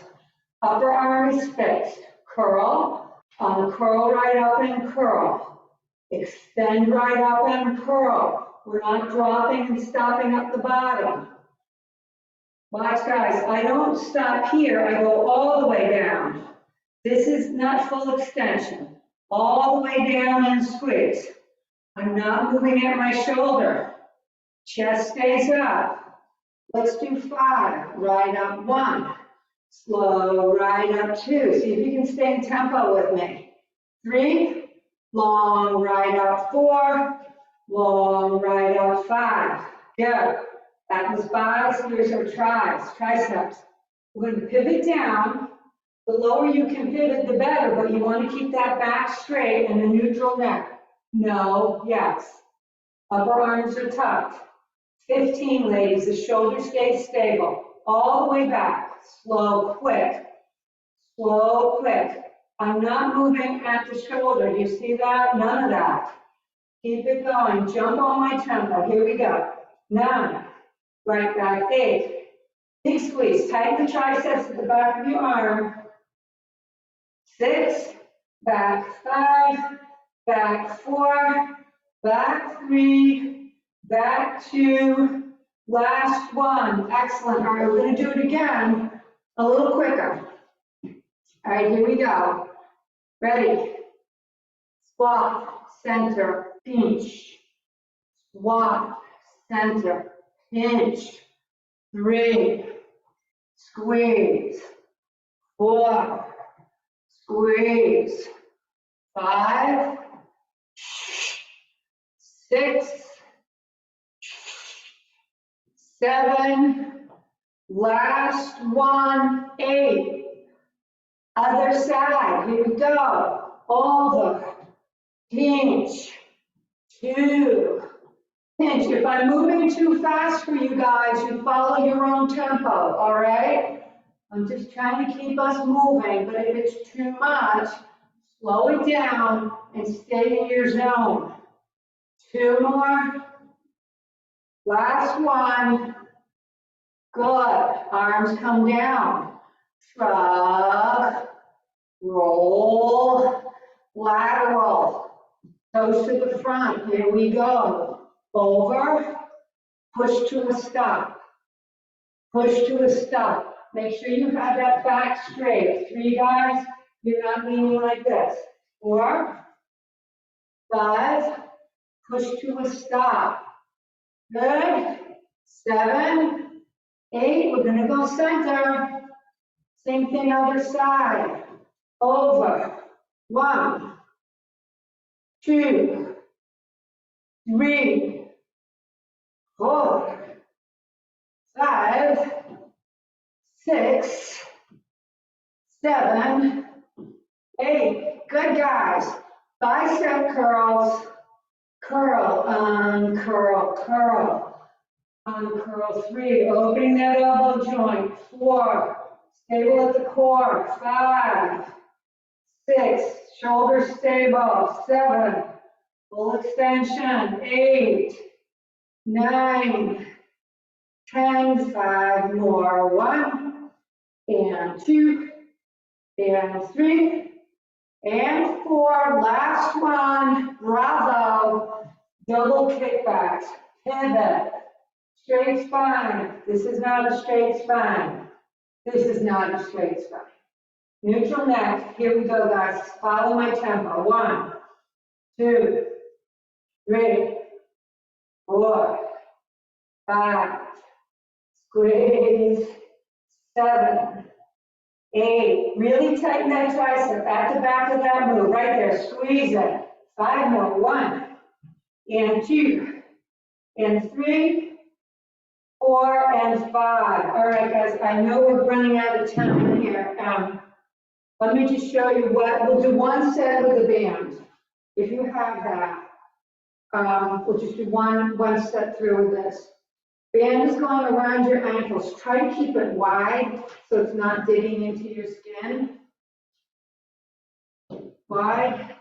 Upper arm is fixed. Curl, curl right up and curl. Extend right up and curl. We're not dropping and stopping up the bottom. Watch, guys, I don't stop here, I go all the way down. This is not full extension. All the way down and squeeze. I'm not moving at my shoulder. Chest stays up. Let's do 5, right up 1. Slow, right up 2. See if you can stay in tempo with me. 3, long, right up 4. Long, right up 5. Good. That was bis, here's our triceps. We're going to pivot down. The lower you can pivot, the better, but you want to keep that back straight and a neutral neck. No, yes. Upper arms are tucked. 15, ladies, the shoulder stays stable. All the way back. Slow, quick. Slow, quick. I'm not moving at the shoulder. Do you see that? None of that. Keep it going. Jump on my tempo. Here we go. 9. Right back. 8. Big squeeze. Tighten the triceps at the back of your arm. 6. Back 5. Back 4. Back 3. Back 2. Last one. Excellent. All right, we're going to do it again a little quicker. All right, here we go. Ready? Squat, center, pinch. Squat, center, pinch. 3, squeeze. 4, squeeze. 5, 6, 7, last one, 8. Other side, here we go. Over, pinch, 2, Pinch, if I'm moving too fast for you guys, you follow your own tempo, all right? I'm just trying to keep us moving, but if it's too much, slow it down and stay in your zone. 2 more. Last one. Good. Arms come down. Shrug. Roll. Lateral. Toes to the front. Here we go. Over. Push to a stop. Push to a stop. Make sure you have that back straight. 3 guys, you're not leaning like this. 4, 5, push to a stop. Good. 7, 8, we're gonna go center. Same thing other side. Over. 1, 2, 3, 4, 5, 6, 7, 8. Good guys. Bicep curls. Curl, uncurl, curl. Uncurl. 3. Opening that elbow joint. 4. Stable at the core. 5, 6. Shoulders stable. 7. Full extension. 8, 9, 10. 5 more. 1 and 2 and 3 and 4. Last one. Bravo. Double kickbacks. Pivot. Straight spine. This is not a straight spine. This is not a straight spine. Neutral neck. Here we go, guys. Follow my tempo. 1, 2, 3, 4, 5. Squeeze. 7, 8. Really tighten that tricep at the back of that move. Right there. Squeeze it. 5 more. 1 and 2 and 3, 4 and 5. All right, guys. I know we're running out of time here. Let me just show you what we'll do. One set with a band. If you have that, we'll just do one set through with this. Band is going around your ankles. Try to keep it wide so it's not digging into your skin. Wide,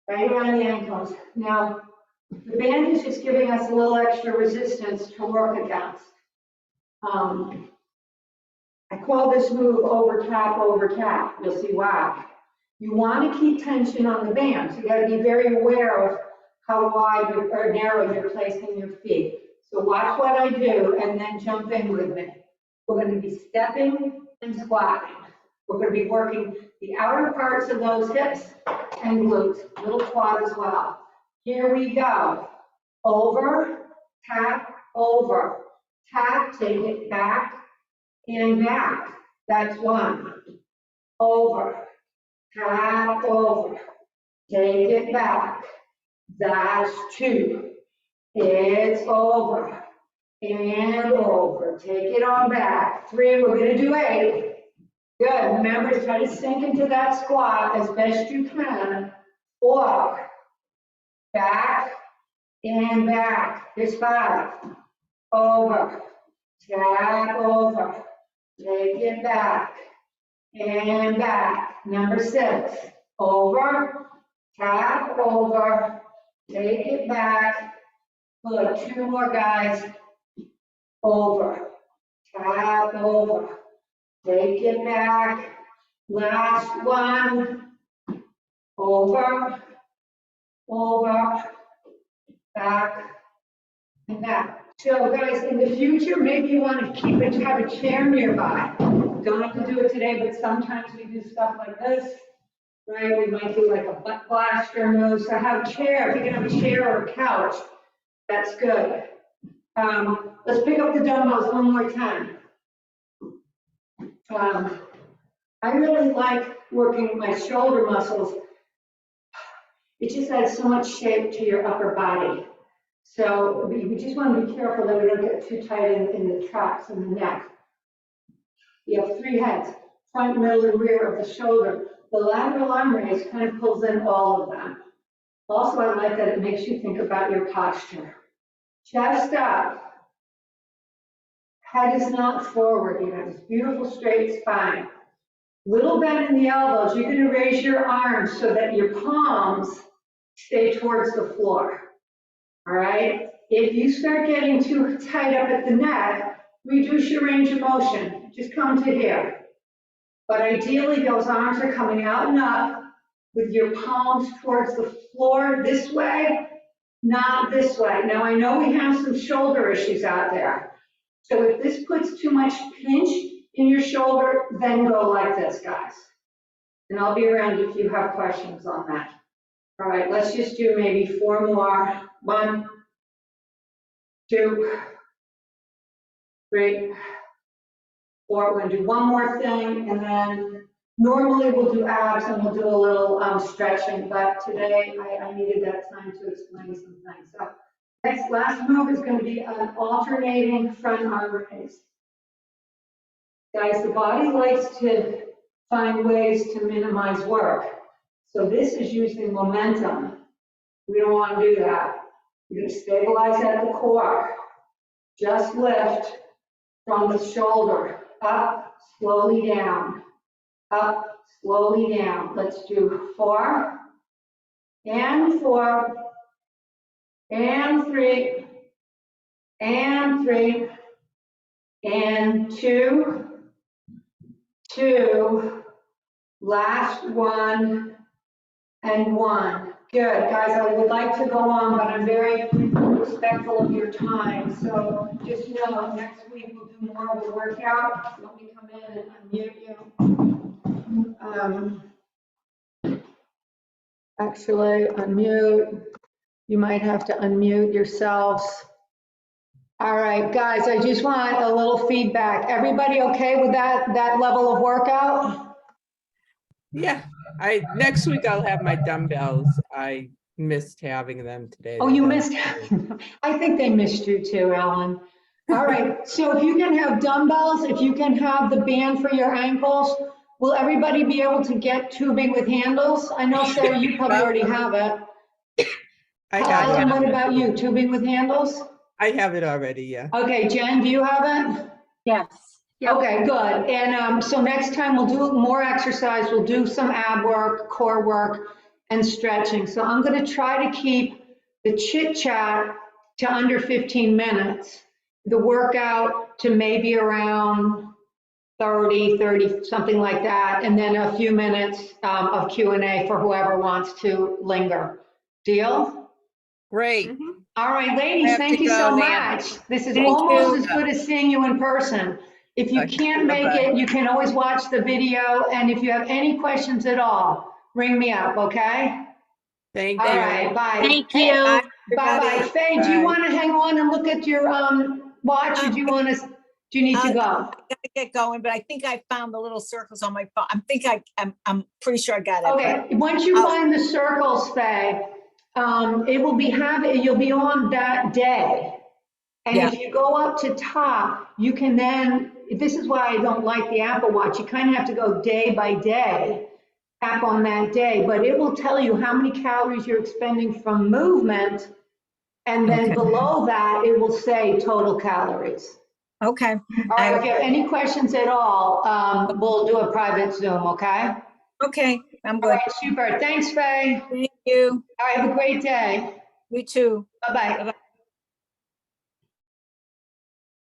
right around the ankles. Now, the band is just giving us a little extra resistance to work against. I call this move over tap, over tap. You'll see why. You want to keep tension on the band. So you got to be very aware of how wide or narrow you're placing your feet. So watch what I do and then jump in with me. We're going to be stepping and squatting. We're going to be working the outer parts of those hips and glutes, little quad as well. Here we go. Over, tap, over. Tap, take it back and back. That's 1. Over, tap, over. Take it back. That's 2. It's over and over. Take it on back. 3, we're going to do 8. Good. Remember, try to sink into that squat as best you can. 4, back and back. Here's 5. Over, tap, over. Take it back and back. Number 6. Over, tap, over. Take it back. Good. 2 more, guys. Over, tap, over. Take it back. Last one. Over, over, back, and back. So guys, in the future, maybe you want to keep it, have a chair nearby. Don't have to do it today, but sometimes we do stuff like this, right? We might do like a butt blaster move. So have a chair. If you can have a chair or a couch, that's good. Let's pick up the dumbbells one more time. I really like working my shoulder muscles. It just adds so much shape to your upper body. So we just want to be careful that we don't get too tight in the traps and the neck. You have 3 heads, front, middle, and rear of the shoulder. The lateral arm raise kind of pulls in all of them. Also, I like that it makes you think about your posture. chest up. Head is not forward, you have this beautiful straight spine. Little bend in the elbows, you're gonna raise your arms so that your palms stay towards the floor, all right? If you start getting too tight up at the neck, reduce your range of motion, just come to here. But ideally, those arms are coming out and up with your palms towards the floor this way, not this way. Now, I know we have some shoulder issues out there. So if this puts too much pinch in your shoulder, then go like this, guys. And I'll be around if you have questions on that. All right, let's just do maybe 4 more. 1, 2, 3, 4. We're gonna do one more thing, and then normally we'll do abs and we'll do a little stretching, but today I needed that time to explain some things. So next, last move is gonna be an alternating front arm raise. Guys, the body likes to find ways to minimize work. So this is using momentum. We don't want to do that. You're going to stabilize at the core. Just lift from the shoulder, up, slowly down, up, slowly down. Let's do 4, and 4, and 3, and 3, and 2, 2, last 1, and 1. Good, guys, I would like to go on, but I'm very respectful of your time. So just know next week we'll do more of a workout. Let me come in and unmute you. Actually, unmute. You might have to unmute yourselves. All right, guys, I just want a little feedback. Everybody okay with that level of workout? Yeah, next week I'll have my dumbbells. I missed having them today. Oh, They you don't- missed, I think they missed you too, Ellen. All right, so if you can have dumbbells, if you can have the band for your ankles, will everybody be able to get tubing with handles? I know, Sarah, you probably already have it. I have Ellen, what it. about you, tubing with handles? I have it already, yeah. Okay, Jen, do you have it? Yes. Yep. Okay, good. And so next time we'll do more exercise. We'll do some ab work, core work, and stretching. So I'm going to try to keep the chit chat to under 15 minutes, the workout to maybe around 30, something like that, and then a few minutes of Q&A for whoever wants to linger. Deal? Great. Mhm. All right, I ladies, have thank to you go, so Nancy. much. This is Thank almost you. as good as seeing you in person. If you Okay, can't make bye-bye. it, you can always watch the video, and if you have any questions at all, ring me up, okay? Thank All you. right, bye. Thank Hey, you. bye-bye. everybody. Faye, do you Bye. want to hang on and look at your watch, or do you want to, do you need to go? Gotta get going, but I think I found the little circles on my phone. I'm pretty sure I got it. Okay, once you I'll- find the circles, Faye, it will be you'll be on that day. And Yeah. if you go up to top, you can then, this is why I don't like the Apple Watch. You kind of have to go day by day, tap on that day, but it will tell you how many calories you're expending from movement. And then Okay. below that, it will say total calories. Okay. All right, if you have any questions at all, we'll do a private Zoom, okay? Okay, I'm All good. right, super. Thanks, Faye. Thank you. All right, have a great day. You too. Bye-bye. Bye-bye.